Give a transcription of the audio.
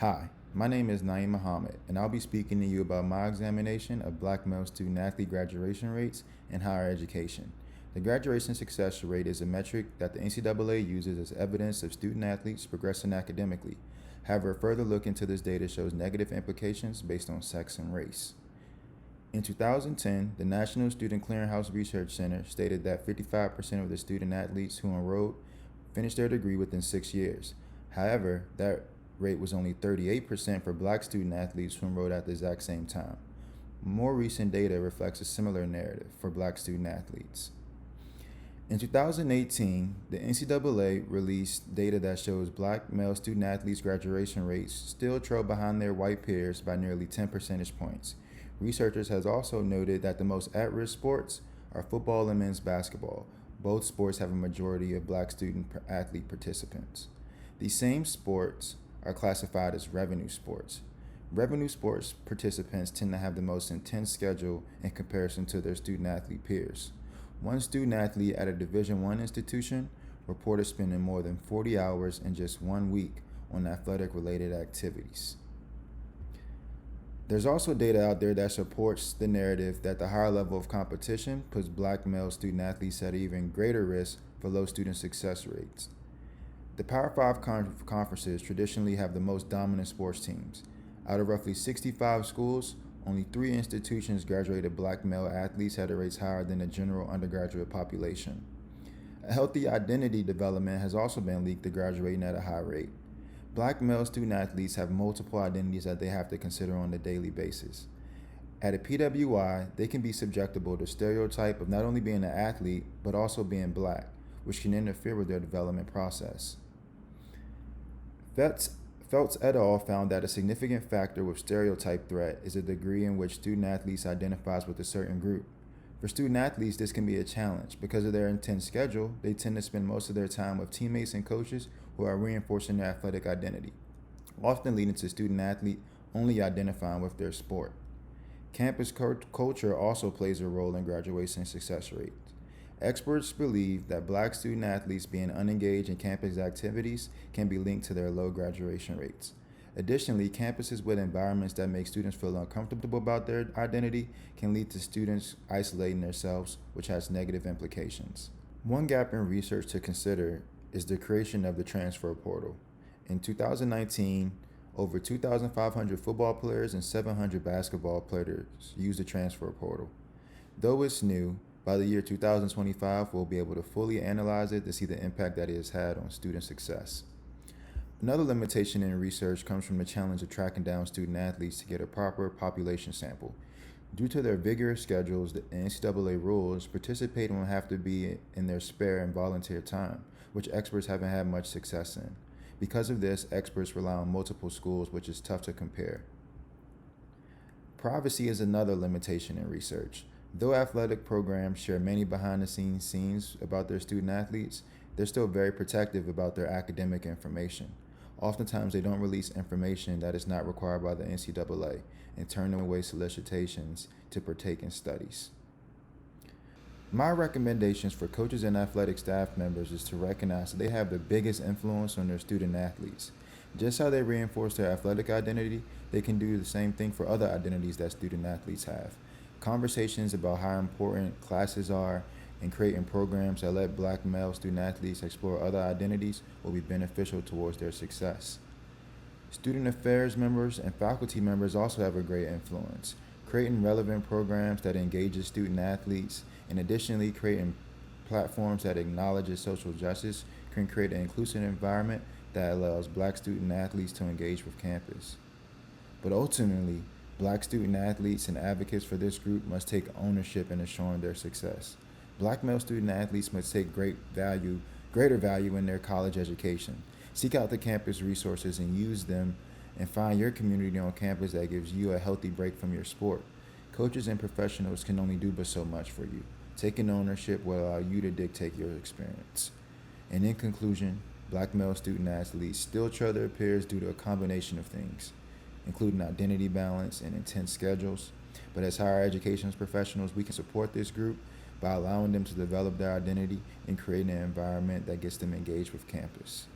Hi, my name is Naeem Muhammad, and I'll be speaking to you about my examination of black male student athlete graduation rates in higher education. The graduation success rate is a metric that the NCAA uses as evidence of student athletes progressing academically. However, a further look into this data shows negative implications based on sex and race. In 2010, the National Student Clearinghouse Research Center stated that 55% of the student athletes who enrolled finished their degree within 6 years. However, that rate was only 38% for black student athletes who enrolled at the exact same time. More recent data reflects a similar narrative for black student athletes. In 2018, the NCAA released data that shows black male student athletes' graduation rates still trail behind their white peers by nearly 10 percentage points. Researchers have also noted that the most at-risk sports are football and men's basketball. Both sports have a majority of black student athlete participants. These same sports are classified as revenue sports. Revenue sports participants tend to have the most intense schedule in comparison to their student athlete peers. One student athlete at a Division I institution reported spending more than 40 hours in just 1 week on athletic related activities. There's also data out there that supports the narrative that the higher level of competition puts black male student athletes at even greater risk for low student success rates. The Power 5 conferences traditionally have the most dominant sports teams. Out of roughly 65 schools, only 3 institutions graduated black male athletes at rates higher than the general undergraduate population. A healthy identity development has also been linked to graduating at a high rate. Black male student athletes have multiple identities that they have to consider on a daily basis. At a PWI, they can be susceptible to stereotype of not only being an athlete, but also being black, which can interfere with their development process. Feltz et al. Found that a significant factor with stereotype threat is the degree in which student athletes identifies with a certain group. For student athletes, this can be a challenge. Because of their intense schedule, they tend to spend most of their time with teammates and coaches who are reinforcing their athletic identity, often leading to student athlete only identifying with their sport. Campus culture also plays a role in graduation success rates. Experts believe that black student athletes being unengaged in campus activities can be linked to their low graduation rates. Additionally, campuses with environments that make students feel uncomfortable about their identity can lead to students isolating themselves, which has negative implications. One gap in research to consider is the creation of the transfer portal. In 2019, over 2,500 football players and 700 basketball players used the transfer portal. Though it's new, by the year 2025, we'll be able to fully analyze it to see the impact that it has had on student success. Another limitation in research comes from the challenge of tracking down student athletes to get a proper population sample. Due to their vigorous schedules, the NCAA rules, participating will have to be in their spare and volunteer time, which experts haven't had much success in. Because of this, experts rely on multiple schools, which is tough to compare. Privacy is another limitation in research. Though athletic programs share many behind the scenes about their student athletes, they're still very protective about their academic information. Oftentimes, they don't release information that is not required by the NCAA and turn away solicitations to partake in studies. My recommendations for coaches and athletic staff members is to recognize that they have the biggest influence on their student athletes. Just how they reinforce their athletic identity, they can do the same thing for other identities that student athletes have. Conversations about how important classes are and creating programs that let black male student athletes explore other identities will be beneficial towards their success. Student affairs members and faculty members also have a great influence. Creating relevant programs that engages student athletes and additionally creating platforms that acknowledges social justice can create an inclusive environment that allows black student athletes to engage with campus. But ultimately, black student athletes and advocates for this group must take ownership in assuring their success. Black male student athletes must take greater value in their college education. Seek out the campus resources and use them, and find your community on campus that gives you a healthy break from your sport. Coaches and professionals can only do but so much for you. Taking ownership will allow you to dictate your experience. And in conclusion, black male student athletes still trail their peers due to a combination of things, including identity balance and intense schedules. But as higher education professionals, we can support this group by allowing them to develop their identity and creating an environment that gets them engaged with campus.